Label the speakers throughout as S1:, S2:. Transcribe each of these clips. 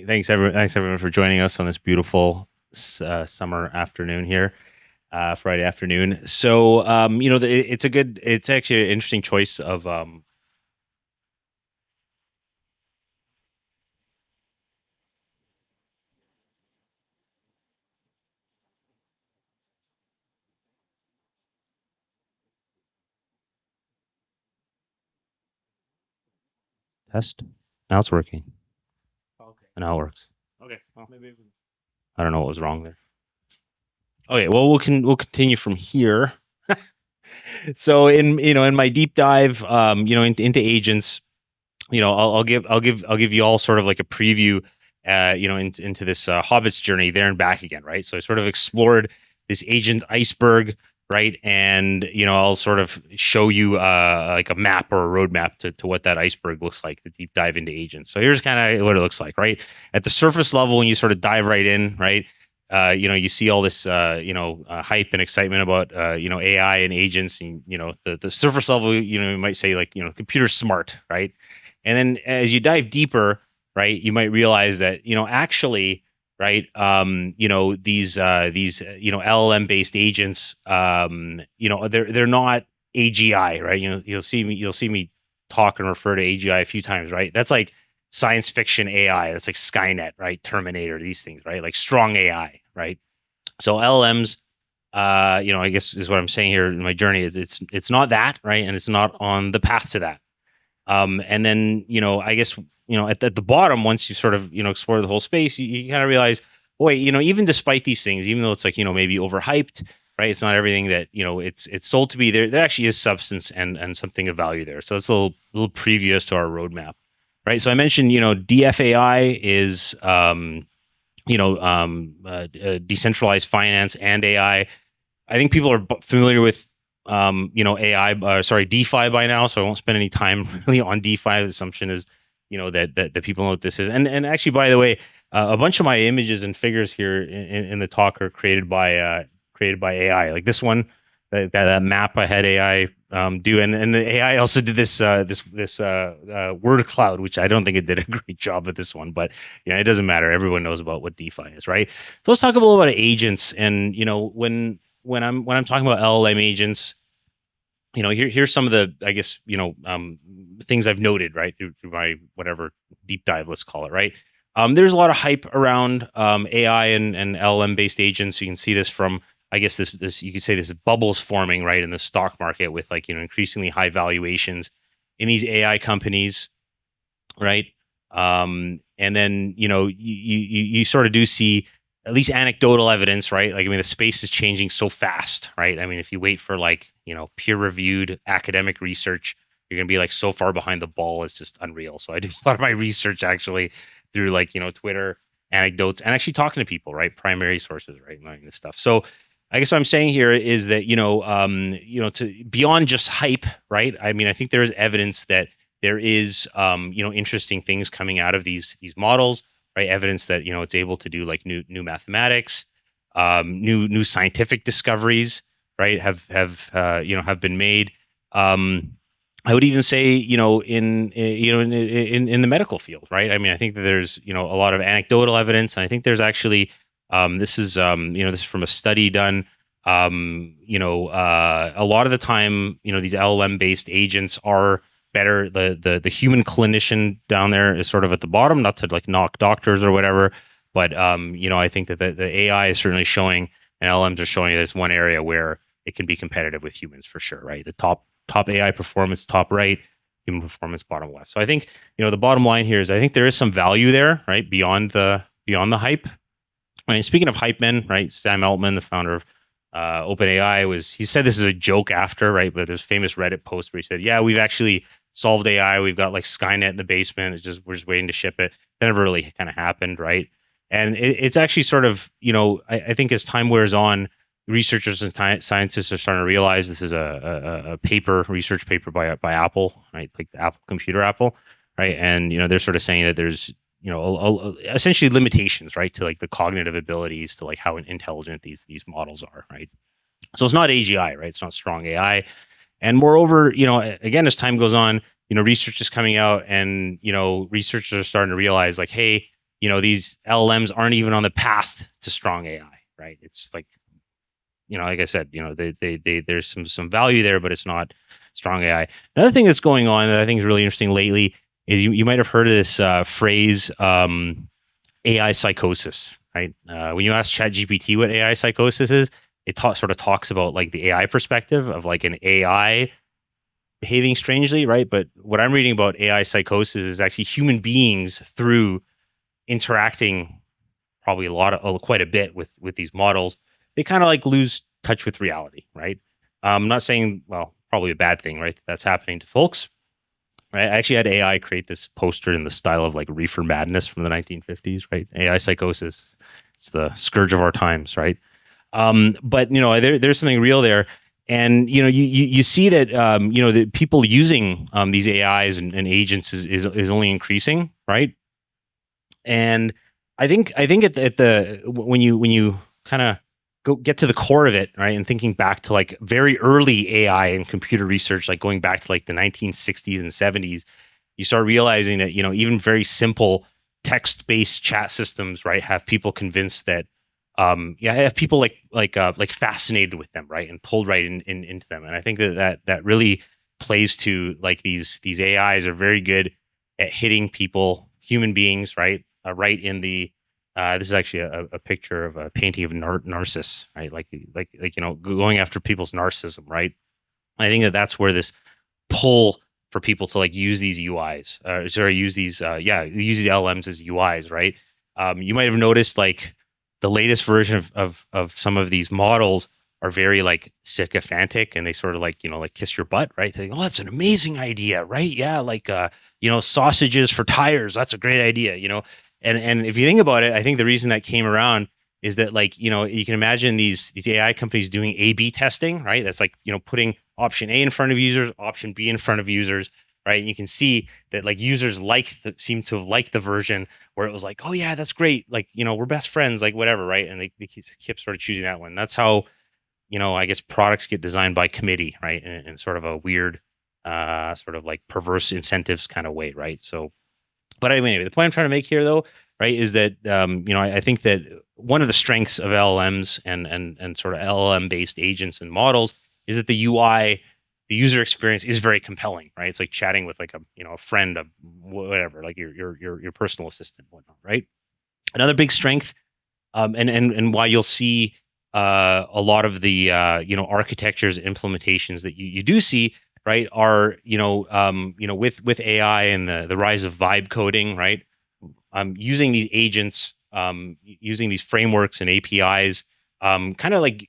S1: Thanks everyone for joining us on this beautiful summer afternoon here, Friday afternoon. So, it's actually an interesting choice of test. Now it's working. Okay. Now it works. Okay. Well, maybe I don't know what was wrong there. Okay. Well, we'll continue from here. So in my deep dive, into agents, I'll give you all sort of like a preview, into this Hobbit's journey there and back again, right? So I sort of explored this agent iceberg, right? And I'll sort of show you like a map or a roadmap to what that iceberg looks like, the deep dive into agents. So here's kind of what it looks like, right? At the surface level, when you sort of dive right in, right? You see all this, hype and excitement about, AI and agents, and the surface level, you might say like, computer smart, right? And then as you dive deeper, right, you might realize that actually, right, these LLM based agents, they're not AGI, right? You'll see me talk and refer to AGI a few times, right? That's like science fiction AI. That's like Skynet, right? Terminator, these things, right? Like strong AI, right? So LLMs, I guess is what I'm saying here in my journey is it's not that, right? And it's not on the path to that. And then, I guess, at the bottom, once you sort of, explore the whole space, you kind of realize, boy, even despite these things, even though it's like, maybe overhyped, right? It's not everything that, it's sold to be. There actually is substance and something of value there. So it's a little preview as to our roadmap, right? So I mentioned, DFAI is, decentralized finance and AI. I think people are familiar with DeFi by now, so I won't spend any time really on DeFi. The assumption is, that people know what this is. And actually, by the way, a bunch of my images and figures here in the talk are created by AI. Like this one, that map I had AI do, and the AI also did this word cloud, which I don't think it did a great job at this one, but it doesn't matter. Everyone knows about what DeFi is, right? So let's talk a little about agents, and when I'm talking about LLM agents, here's some of the, I guess, things I've noted, right, through my whatever deep dive, let's call it, right. There's a lot of hype around AI and LLM based agents. You can see this from, I guess, this you could say this bubbles forming, right, in the stock market with like increasingly high valuations in these AI companies, right. And then you sort of do see at least anecdotal evidence, right? Like, I mean, the space is changing so fast, right? I mean, if you wait for like, peer-reviewed academic research, you're going to be like so far behind the ball. It's just unreal. So I do a lot of my research actually through like, Twitter anecdotes and actually talking to people, right? Primary sources, right? Learning this stuff. So I guess what I'm saying here is that, to beyond just hype, right? I mean, I think there is evidence that there is, interesting things coming out of these models, right? Evidence that it's able to do like new mathematics, new scientific discoveries, right? Have been made. I would even say in the medical field, right? I mean, I think that there's a lot of anecdotal evidence, and I think there's actually this is from a study done. A lot of the time, these LLM based agents are better. The human clinician down there is sort of at the bottom, not to like knock doctors or whatever, but I think that the AI is certainly showing, and LLMs are showing that it's one area where it can be competitive with humans for sure, right? The top AI performance, top right, human performance, bottom left. So I think the bottom line here is I think there is some value there, right? Beyond the hype. I mean, speaking of hype men, right? Sam Altman, the founder of OpenAI, he said this is a joke after, right? But there's famous Reddit post where he said, "Yeah, we've actually solved AI. We've got like Skynet in the basement. We're just waiting to ship it." That never really kind of happened, right? And it's actually sort of, I think as time wears on, researchers and scientists are starting to realize this is a research paper by Apple, right? Like the Apple computer, right? And they're sort of saying that there's essentially limitations, right, to like the cognitive abilities, to like how intelligent these models are, right? So it's not AGI, right? It's not strong AI. And moreover, again, as time goes on, research is coming out, and researchers are starting to realize like, hey, these LLMs aren't even on the path to strong AI, right? It's like, like I said, there's some value there, but it's not strong AI. Another thing that's going on that I think is really interesting lately is you might have heard of this phrase, AI psychosis, right? When you ask ChatGPT what AI psychosis is, it sort of talks about like the AI perspective of like an AI behaving strangely, right? But what I'm reading about AI psychosis is actually human beings through interacting probably quite a bit with these models. They kind of like lose touch with reality, right? I'm not saying, well, probably a bad thing, right? That's happening to folks, right? I actually had AI create this poster in the style of like Reefer Madness from the 1950s, right? AI psychosis. It's the scourge of our times, right? But there's something real there, and you see that the people using these AIs and agents is only increasing, right? And I think at the when you kind of go get to the core of it, right, and thinking back to like very early AI and computer research, like going back to like the 1960s and 70s, you start realizing that even very simple text-based chat systems, right, have people convinced that have people like fascinated with them, right, and pulled right into them. And I think that really plays to like these AIs are very good at hitting people, human beings, right, right in the this is actually a picture of a painting of Narcissus, right, like going after people's narcissism, right. I think that's where this pull for people to like use these UIs, use these use these LMs as UIs, right. You might have noticed like the latest version of some of these models are very like sycophantic, and they sort of like like kiss your butt, right? They go, oh, that's an amazing idea, right? Yeah, like sausages for tires, that's a great idea, and if you think about it, I think the reason that came around is that like you can imagine these AI companies doing A/B testing, right? That's like putting option A in front of users, option B in front of users, right? And you can see that like users seem to have liked the version where it was like, oh yeah, that's great, like we're best friends, like whatever, right? And they keep sort of choosing that one. That's how I guess products get designed by committee, right? In sort of a weird sort of like perverse incentives kind of way, right? So, but anyway, the point I'm trying to make here though, right, is that I think that one of the strengths of LLMs and sort of LLM based agents and models is that the UI, the user experience is very compelling, right? It's like chatting with like a friend, of whatever, like your personal assistant, whatnot, right? Another big strength, and why you'll see a lot of the architectures, implementations that you do see, right, are with AI and the rise of vibe coding, right, using these agents, using these frameworks and APIs, kind of like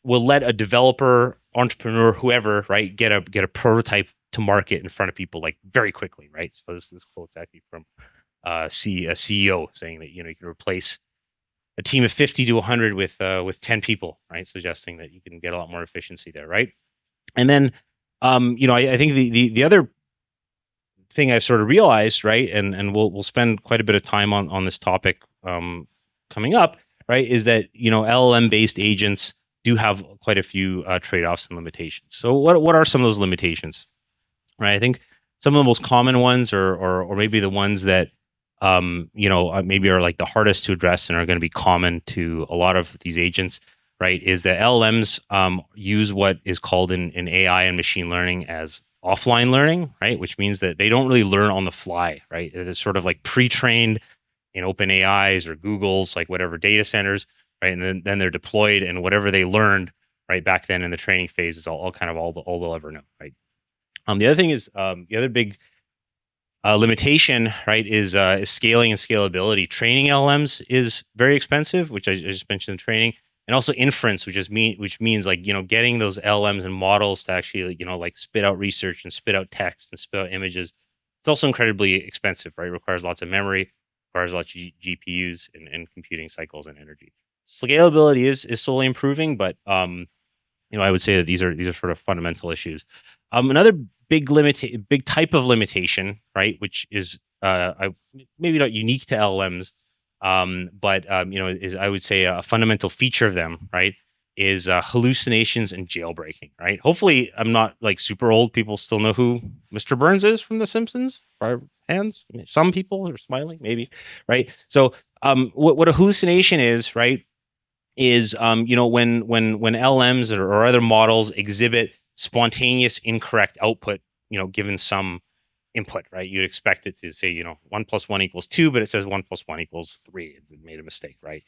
S1: will let a developer, entrepreneur, whoever, right, get a prototype to market in front of people like very quickly, right? So this quote's actually from a CEO saying that you can replace a team of 50 to 100 with 10 people, right? Suggesting that you can get a lot more efficiency there, right? And then I think the other thing I've sort of realized, right, and we'll spend quite a bit of time on this topic coming up, right, is that LLM based agents do have quite a few trade-offs and limitations. So what are some of those limitations, right? I think some of the most common ones, or maybe the ones that maybe are like the hardest to address and are going to be common to a lot of these agents, right, is that LLMs use what is called in AI and machine learning as offline learning, right, which means that they don't really learn on the fly, right? It is sort of like pre-trained in OpenAI's or Google's, like whatever data centers, right, and then they're deployed, and whatever they learned right back then in the training phase is all they'll ever know, right? The other thing is the other big limitation, right, is scaling and scalability. Training LLMs is very expensive, which I just mentioned in training, and also inference, which means like getting those LLMs and models to actually like spit out research and spit out text and spit out images. It's also incredibly expensive, right? It requires lots of memory, requires lots of GPUs and computing cycles and energy. Scalability is slowly improving, but I would say that these are sort of fundamental issues. Another big type of limitation, right, which is maybe not unique to LLMs, but is, I would say, a fundamental feature of them, right, is hallucinations and jailbreaking, right? Hopefully, I'm not like super old. People still know who Mr. Burns is from The Simpsons. By hands, some people are smiling, maybe, right? So, what a hallucination is, right, is when LMs or other models exhibit spontaneous incorrect output, given some input, right? You'd expect it to say, 1+1=2, but it says 1+1=3. It made a mistake, right?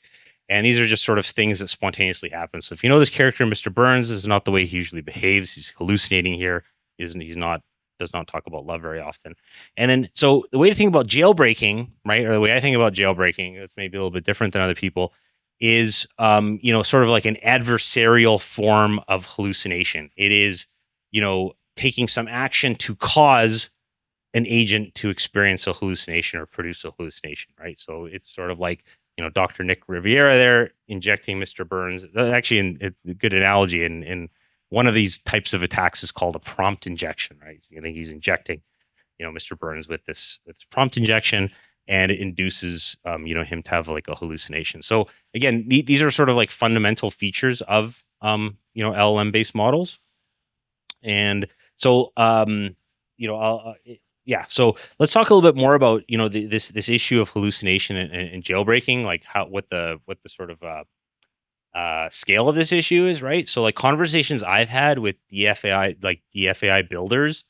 S1: And these are just sort of things that spontaneously happen. So if you know this character, Mr. Burns, is not the way he usually behaves. He's hallucinating here. He's not does not talk about love very often. And then, so the way to think about jailbreaking, right, or the way I think about jailbreaking, it's maybe a little bit different than other people, is sort of like an adversarial form of hallucination. It is, taking some action to cause an agent to experience a hallucination or produce a hallucination, right? So it's sort of like, Dr. Nick Riviera there injecting Mr. Burns. Actually, a good analogy in one of these types of attacks is called a prompt injection, right? So he's injecting, Mr. Burns with this prompt injection, and it induces, him to have like a hallucination. So again, these are sort of like fundamental features of, LLM-based models. And so, so let's talk a little bit more about this issue of hallucination and jailbreaking, like what the sort of scale of this issue is, right? So like conversations I've had with DeFAI builders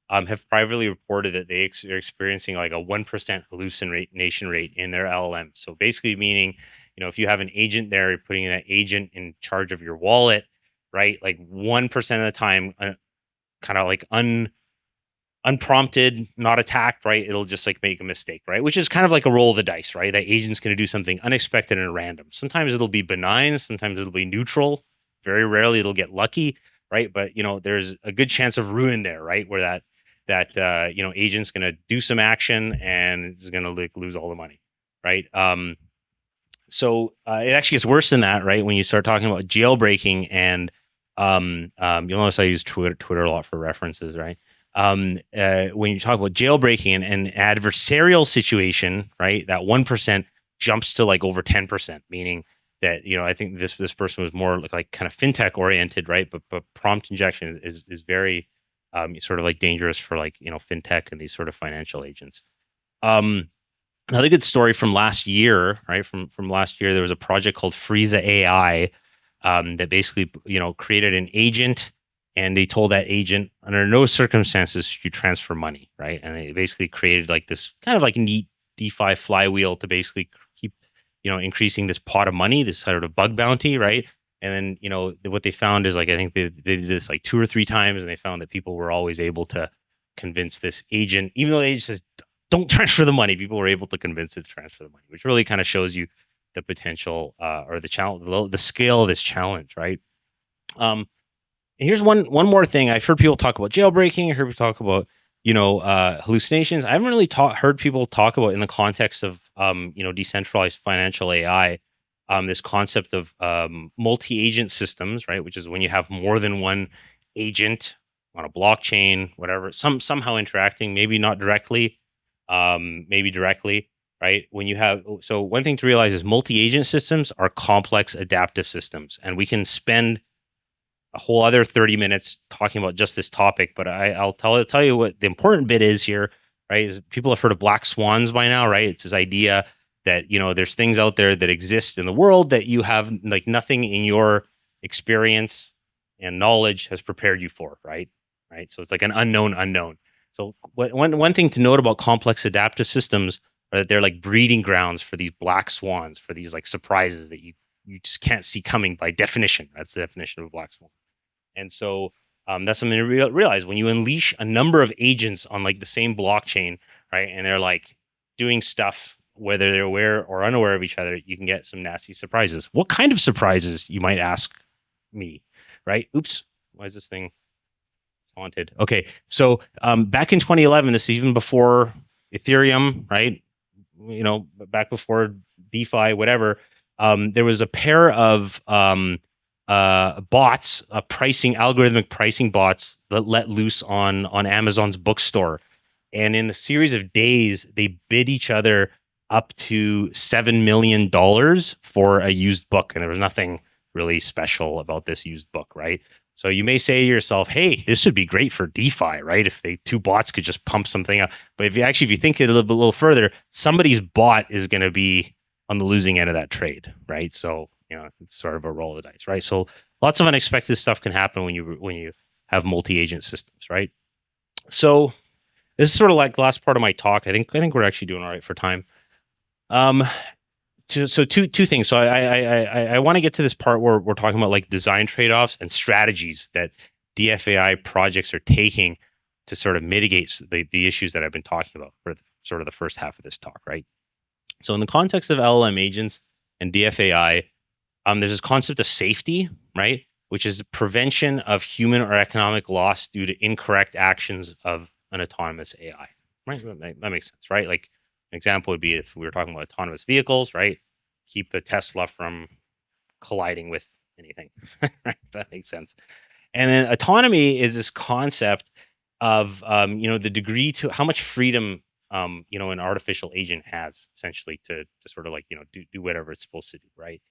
S1: have privately reported that they are experiencing like a 1% hallucination rate in their LLM. So basically meaning, if you have an agent there, you're putting that agent in charge of your wallet, right? Like 1% of the time, kind of like unprompted, not attacked, right? It'll just like make a mistake, right? Which is kind of like a roll of the dice, right? That agent's going to do something unexpected and random. Sometimes it'll be benign, sometimes it'll be neutral. Very rarely it'll get lucky, right? But there's a good chance of ruin there, right? Where that agent's going to do some action and is going to like lose all the money, right? So it actually gets worse than that, right? When you start talking about jailbreaking, and you'll notice I use Twitter a lot for references, right? When you talk about jailbreaking and an adversarial situation, right, that 1% jumps to like over 10%, meaning that, I think this person was more like kind of fintech oriented, right? But prompt injection is very sort of like dangerous for like, fintech and these sort of financial agents. Another good story from last year, right? From last year, there was a project called Frieza AI that basically, created an agent. And they told that agent, under no circumstances should you transfer money, right? And they basically created like this kind of like neat DeFi flywheel to basically keep, increasing this pot of money, this sort of bug bounty, right? And then, what they found is like, I think they did this like 2 or 3 times, and they found that people were always able to convince this agent, even though the agent says, don't transfer the money, people were able to convince it to transfer the money, which really kind of shows you the potential or the challenge, the scale of this challenge, right? Here's one more thing. I've heard people talk about jailbreaking. I heard people talk about, hallucinations. I haven't really heard people talk about in the context of, decentralized financial AI, this concept of multi-agent systems, right? Which is when you have more than one agent on a blockchain, whatever, somehow interacting, maybe not directly, maybe directly, right? So one thing to realize is multi-agent systems are complex adaptive systems, and we can spend a whole other 30 minutes talking about just this topic, but I'll tell you what the important bit is here, right? Is people have heard of black swans by now, right? It's this idea that, there's things out there that exist in the world that you have like nothing in your experience and knowledge has prepared you for, right? Right. So it's like an unknown. So one thing to note about complex adaptive systems are that they're like breeding grounds for these black swans, for these like surprises that you just can't see coming by definition. That's the definition of a black swan. And so that's something to realize when you unleash a number of agents on like the same blockchain, right? And they're like doing stuff, whether they're aware or unaware of each other, you can get some nasty surprises. What kind of surprises, you might ask me, right? Oops, why is this thing? It's haunted. Okay, so back in 2011, this is even before Ethereum, right? Back before DeFi, whatever. There was a pair of bots, algorithmic pricing bots that let loose on Amazon's bookstore. And in the series of days, they bid each other up to $7 million for a used book. And there was nothing really special about this used book, right? So you may say to yourself, hey, this would be great for DeFi, right? If two bots could just pump something up. But if you think it a little further, somebody's bot is going to be on the losing end of that trade, right? So, it's sort of a roll of the dice, right? So lots of unexpected stuff can happen when you have multi-agent systems, right? So this is sort of like the last part of my talk. I think we're actually doing all right for time. Two things. So I want to get to this part where we're talking about like design trade-offs and strategies that DFAI projects are taking to sort of mitigate the issues that I've been talking about for sort of the first half of this talk, right? So in the context of LLM agents and DFAI, there's this concept of safety, right? Which is prevention of human or economic loss due to incorrect actions of an autonomous AI, right? That makes sense, right? Like an example would be if we were talking about autonomous vehicles, right? Keep the Tesla from colliding with anything, right? That makes sense. And then autonomy is this concept of, the degree to how much freedom, an artificial agent has essentially to sort of like, do whatever it's supposed to do, right?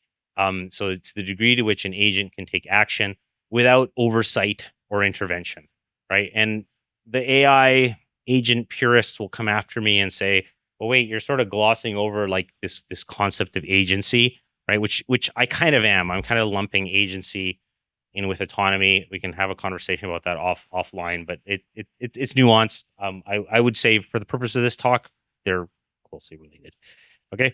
S1: So it's the degree to which an agent can take action without oversight or intervention, right? And the AI agent purists will come after me and say, well, wait, you're sort of glossing over like this concept of agency, right? Which I kind of am. I'm kind of lumping agency in with autonomy. We can have a conversation about that offline, but it's nuanced. I would say for the purpose of this talk, they're closely related. Okay.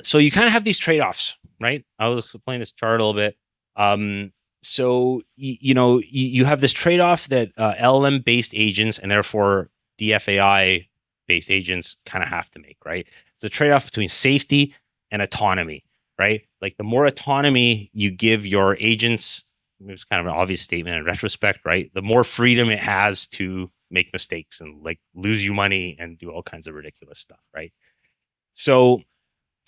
S1: So you kind of have these trade-offs, right? I'll explain this chart a little bit. So you have this trade-off that LLM-based agents and therefore DFAI-based agents kind of have to make, right? It's a trade-off between safety and autonomy, right? Like the more autonomy you give your agents, it's kind of an obvious statement in retrospect, right? The more freedom it has to make mistakes and like lose you money and do all kinds of ridiculous stuff, right? So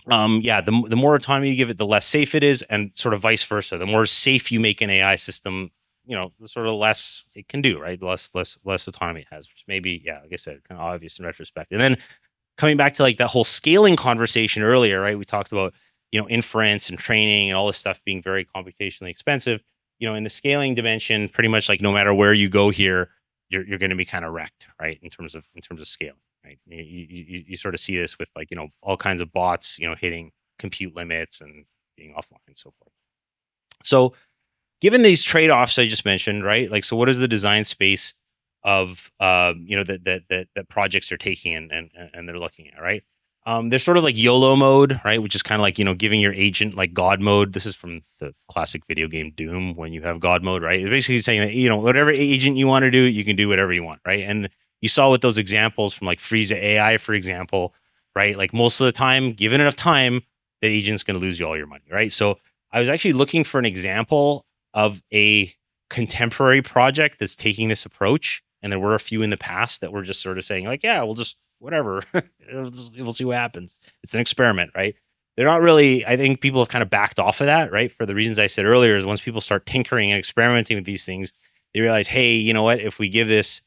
S1: the more autonomy you give it, the less safe it is, and sort of vice versa. The more safe you make an AI system, the sort of less it can do, right? The less autonomy it has, which maybe, like I said, kind of obvious in retrospect. And then coming back to like that whole scaling conversation earlier, right? We talked about, inference and training and all this stuff being very computationally expensive. In the scaling dimension, pretty much like no matter where you go here, you're going to be kind of wrecked, right? In terms of scale. Right. You sort of see this with like, all kinds of bots, hitting compute limits and being offline and so forth. So given these trade-offs I just mentioned, right? Like, so what is the design space of, that projects are taking and they're looking at, right? There's sort of like YOLO mode, right? Which is kind of like, giving your agent like God mode. This is from the classic video game Doom when you have God mode, right? It's basically saying that, whatever agent you want to do, you can do whatever you want, right? And you saw with those examples from like Frieza AI, for example, right? Like most of the time, given enough time, that agent's going to lose you all your money, right? So I was actually looking for an example of a contemporary project that's taking this approach. And there were a few in the past that were just sort of saying like, yeah, we'll just whatever. We'll see what happens. It's an experiment, right? They're not really, I think people have kind of backed off of that, right? For the reasons I said earlier, is once people start tinkering and experimenting with these things, they realize, hey, you know what? If we give this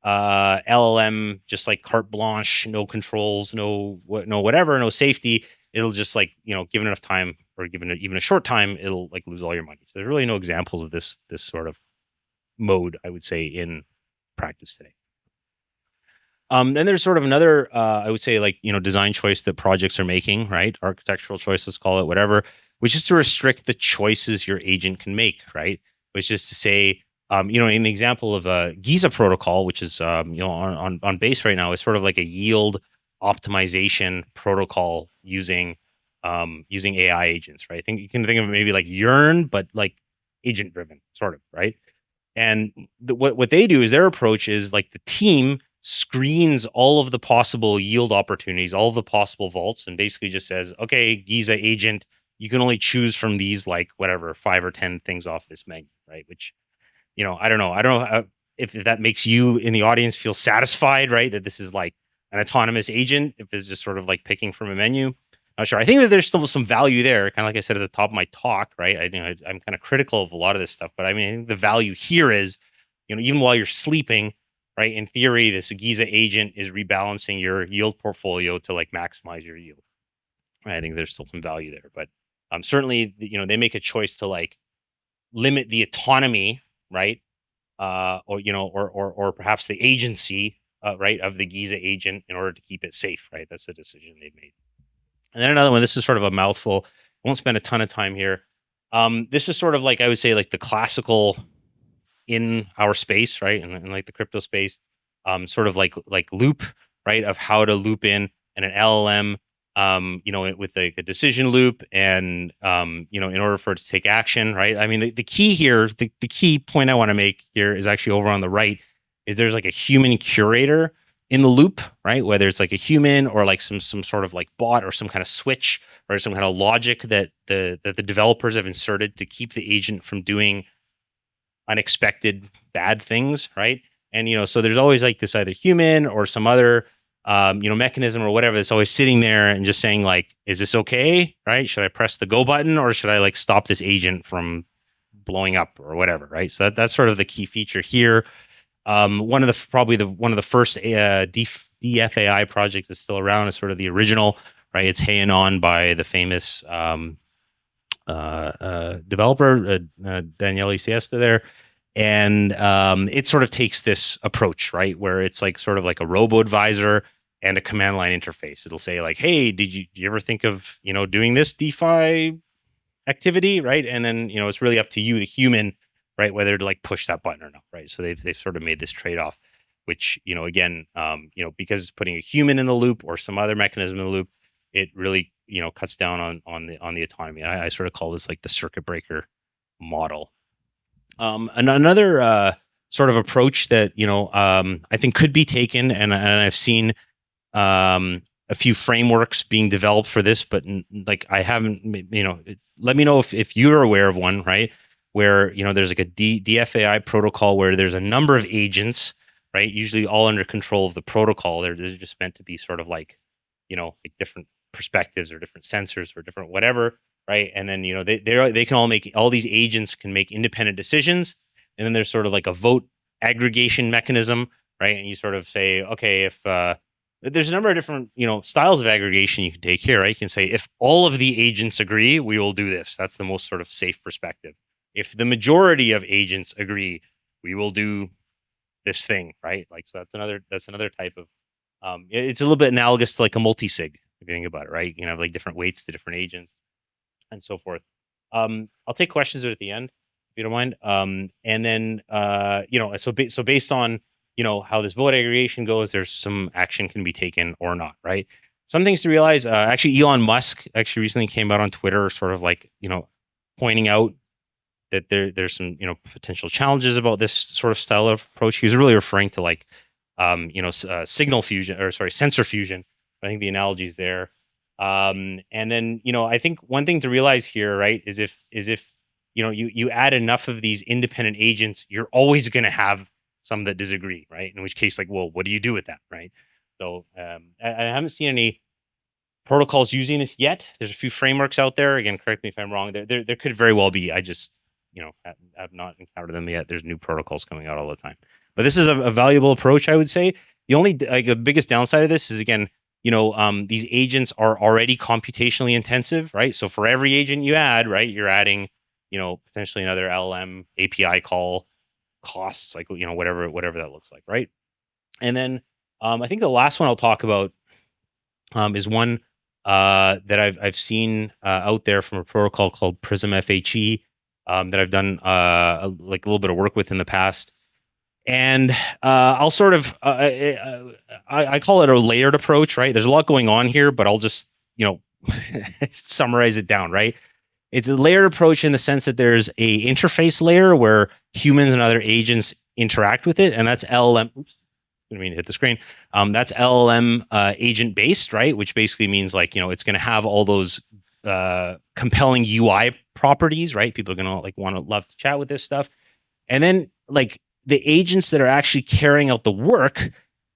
S1: LLM just like carte blanche, no controls, no whatever, no safety, it'll just like, given enough time or given even a short time, it'll like lose all your money. So there's really no examples of this sort of mode, I would say, in practice today. Then there's sort of another, I would say, like, design choice that projects are making, right? Architectural choice, let's call it whatever, which is to restrict the choices your agent can make, right? Which is to say, in the example of Giza protocol, which is, on base right now, is sort of like a yield optimization protocol using AI agents, right? I think you can think of it maybe like Yearn, but like agent driven, sort of, right? And what they do is their approach is like the team screens all of the possible yield opportunities, all of the possible vaults, and basically just says, okay, Giza agent, you can only choose from these like whatever 5 or 10 things off this menu, right? Which, I don't know if that makes you in the audience feel satisfied, right? That this is like an autonomous agent, if it's just sort of like picking from a menu. Not sure. I think that there's still some value there, kind of like I said at the top of my talk, right? I'm kind of critical of a lot of this stuff, but I mean, I think the value here is, even while you're sleeping, right? In theory, this Giza agent is rebalancing your yield portfolio to like maximize your yield. Right? I think there's still some value there, but Certainly, they make a choice to like limit the autonomy, right? Or perhaps the agency, right, of the Giza agent in order to keep it safe, right? That's the decision they've made. And then another one. This is sort of a mouthful. I won't spend a ton of time here. This is sort of like, I would say, like the classical in our space, right, and like the crypto space, sort of like loop, right, of how to loop in an LLM, with like a decision loop, and in order for it to take action, right. I mean, the key here, the key point I want to make here is actually over on the right, is there's like a human curator in the loop, right? Whether it's like a human or like some sort of like bot or some kind of switch or some kind of logic that the developers have inserted to keep the agent from doing unexpected bad things, right? And so there's always like this either human or some other mechanism or whatever that's always sitting there and just saying like, is this okay, right? Should I press the go button, or should I like stop this agent from blowing up or whatever, right? So that's sort of the key feature here. One of the first DeFAI projects that's still around is sort of the original, right? It's Hey On by the famous developer Daniele Siesta there. And it sort of takes this approach, right, where it's like sort of like a robo advisor and a command line interface. It'll say like, hey, did you ever think of doing this DeFi activity, right? And then it's really up to you, the human, right, whether to like push that button or not, right? So they've sort of made this trade-off, which again, because putting a human in the loop or some other mechanism in the loop, it really cuts down on the autonomy. And I sort of call this like the circuit breaker model. And another sort of approach that I think could be taken, and I've seen a few frameworks being developed for this, but like I haven't, let me know if you're aware of one, right? Where there's like a DeFAI protocol where there's a number of agents, right? Usually all under control of the protocol. They're just meant to be sort of like like different perspectives or different sensors or different whatever, right? And then they can all make, all these agents can make independent decisions, and then there's sort of like a vote aggregation mechanism, right? And you sort of say, okay, if there's a number of different styles of aggregation you can take here, right? You can say, if all of the agents agree, we will do this. That's the most sort of safe perspective. If the majority of agents agree, we will do this thing, right? Like, so that's another type of it's a little bit analogous to like a multi-sig, if you think about it, right? You can have like different weights to different agents and so forth. I'll take questions at the end, if you don't mind. And then so based on how this vote aggregation goes, there's some action can be taken or not, right? Some things to realize. Actually, Elon Musk actually recently came out on Twitter, sort of like pointing out that there's some potential challenges about this sort of style of approach. He was really referring to like signal fusion, or sorry, sensor fusion. I think the analogy is there. And then I think one thing to realize here, right, is if you add enough of these independent agents, you're always going to have some that disagree, right? In which case, like, well, what do you do with that, right? So I haven't seen any protocols using this yet. There's a few frameworks out there. Again, correct me if I'm wrong. There could very well be. I just have not encountered them yet. There's new protocols coming out all the time. But this is a valuable approach, I would say. The only the biggest downside of this is, again, these agents are already computationally intensive, right? So for every agent you add, right, you're adding, potentially another LLM API call costs, like, whatever that looks like, right? And then I think the last one I'll talk about is one that I've seen out there from a protocol called Prism FHE that I've done like a little bit of work with in the past. And I'll sort of I call it a layered approach, right? There's a lot going on here, but I'll just summarize it down, right? It's a layered approach in the sense that there's a interface layer where humans and other agents interact with it, and that's LLM. Oops, didn't mean to hit the screen. That's LLM agent based, right? Which basically means like it's going to have all those compelling UI properties, right? People are going to like want to love to chat with this stuff, and then like the agents that are actually carrying out the work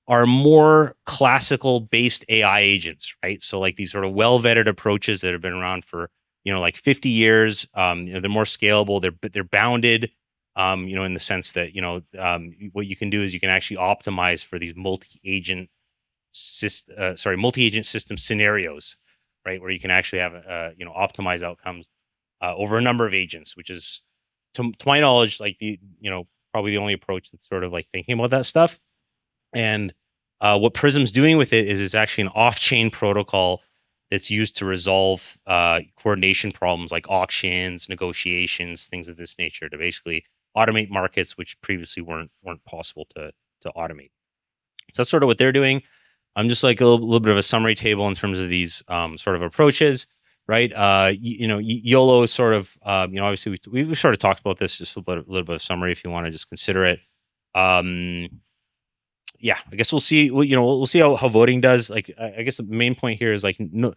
S1: are more classical based AI agents, right? So like these sort of well-vetted approaches that have been around for, like 50 years. They're more scalable. They're bounded, in the sense that, what you can do is you can actually optimize for these multi-agent system scenarios, right? Where you can actually have optimize outcomes over a number of agents, which is to my knowledge like probably the only approach that's sort of like thinking about that stuff. And what Prism's doing with it is it's actually an off-chain protocol that's used to resolve coordination problems like auctions, negotiations, things of this nature, to basically automate markets which previously weren't possible to automate. So that's sort of what they're doing. I'm just like a little bit of a summary table in terms of these sort of approaches, right? YOLO is sort of, obviously we've sort of talked about this, just a little bit of summary if you want to just consider it. Yeah, I guess we'll see. We'll see how voting does. Like, I guess the main point here is like, no,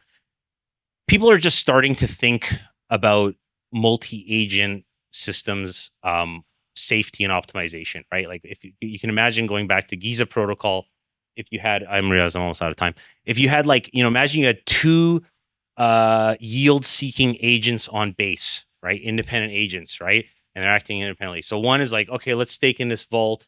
S1: people are just starting to think about multi-agent systems, safety and optimization, right? Like, if you can imagine going back to Giza protocol, if you had, I'm almost out of time. If you had like, imagine you had two yield-seeking agents on base, right? Independent agents, right? And they're acting independently. So one is like, okay, let's stake in this vault,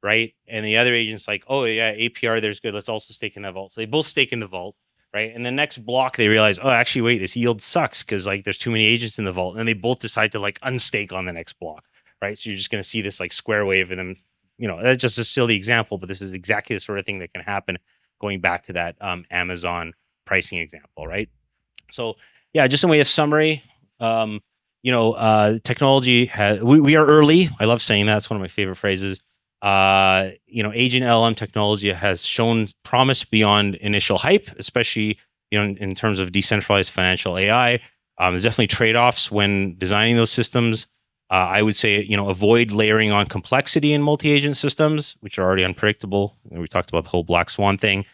S1: right? And the other agent's like, oh yeah, APR, there's good. Let's also stake in that vault. So they both stake in the vault, right? And the next block, they realize, oh, actually, wait, this yield sucks because like there's too many agents in the vault. And then they both decide to like unstake on the next block, right? So you're just going to see this like square wave, and then that's just a silly example, but this is exactly the sort of thing that can happen going back to that Amazon pricing example, right? So yeah, just a way of summary. Technology we are early. I love saying that. It's one of my favorite phrases. Agent LLM technology has shown promise beyond initial hype, especially in terms of decentralized financial AI. There's definitely trade-offs when designing those systems. I would say avoid layering on complexity in multi-agent systems, which are already unpredictable. We talked about the whole black swan thing,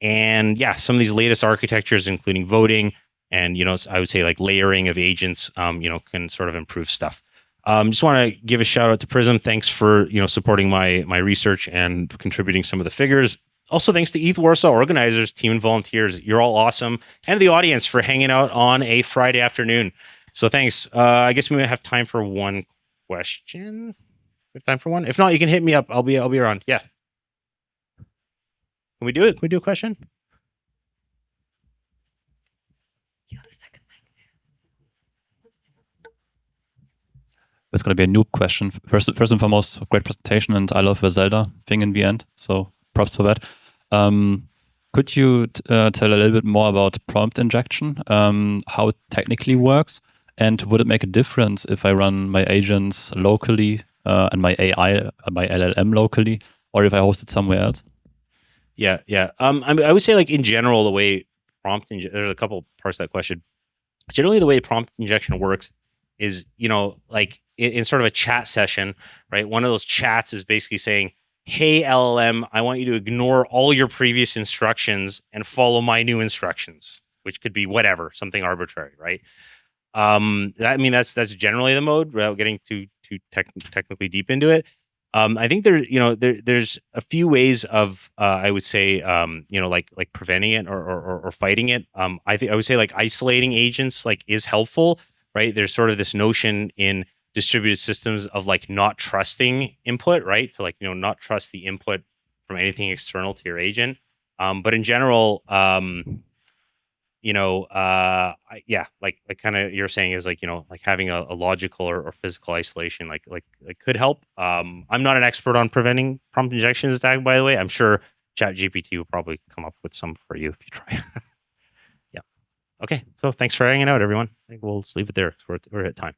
S1: and yeah, some of these latest architectures, including voting and I would say like layering of agents, can sort of improve stuff. Just want to give a shout out to Prism. Thanks for supporting my research and contributing some of the figures. Also, thanks to ETHWarsaw organizers, team and volunteers. You're all awesome, and the audience for hanging out on a Friday afternoon. So thanks. I guess we might have time for one question. We have time for one. If not, you can hit me up. I'll be around. Yeah. Can we do it? Can we do a question?
S2: You have a second mic.
S3: It's going to be a noob question. First and foremost, great presentation, and I love the Zelda thing in the end. So props for that. Could you tell a little bit more about prompt injection, how it technically works, and would it make a difference if I run my agents locally and my AI, my LLM locally, or if I host it somewhere else?
S1: Yeah. I would say like in general, the way there's a couple parts to that question. Generally, the way prompt injection works is, like in sort of a chat session, right? One of those chats is basically saying, hey, LLM, I want you to ignore all your previous instructions and follow my new instructions, which could be whatever, something arbitrary, right? That's generally the mode without getting too technically deep into it. I think there's a few ways of I would say like preventing it or fighting it. I would say like isolating agents like is helpful, right? There's sort of this notion in distributed systems of like not trusting input, right? To like not trust the input from anything external to your agent. But in general, like kind of you're saying is like like having a logical or physical isolation like could help. I'm not an expert on preventing prompt injection attack, by the way. I'm sure ChatGPT will probably come up with some for you if you try. Yeah. Okay. So thanks for hanging out, everyone. I think we'll just leave it there. We're at time.